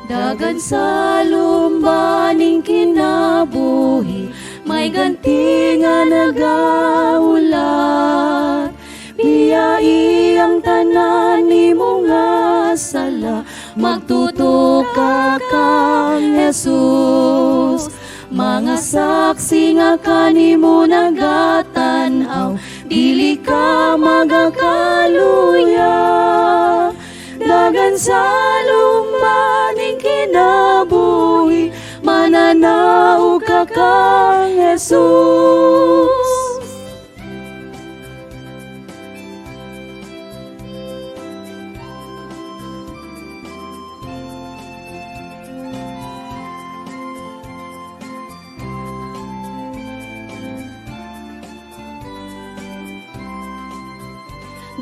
Dagan sa lumbaning kinabuhi, may ganti nga nagaulat. Biyai ang tanan ni mo nga sala, magtutok ka kang Jesus. Mga saksi nga kanimo nagatanaw, dili ka magakaluya. Dagan sa lumbaning kinabuhi, mananaog ka kang Jesus.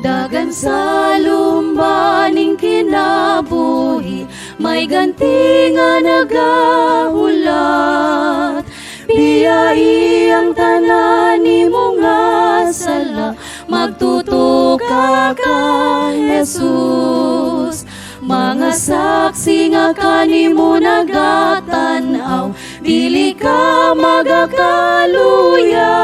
Dagan sa lumbaning kinabuhi, may ganti nga nagahulat. Biyai ang tanan ni mo nga sala, magtutok ka kang Jesus. Mga saksi nga kanimo nagatanaw, dili ka magakaluya.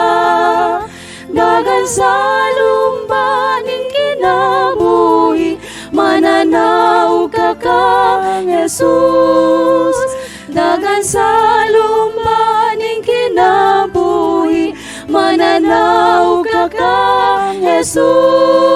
Dagan sa lumbaning kinabuhi, mananaog ka kang Jesus. Dagan sa lumbaning kinabuhi, mananaog ka kang Jesus.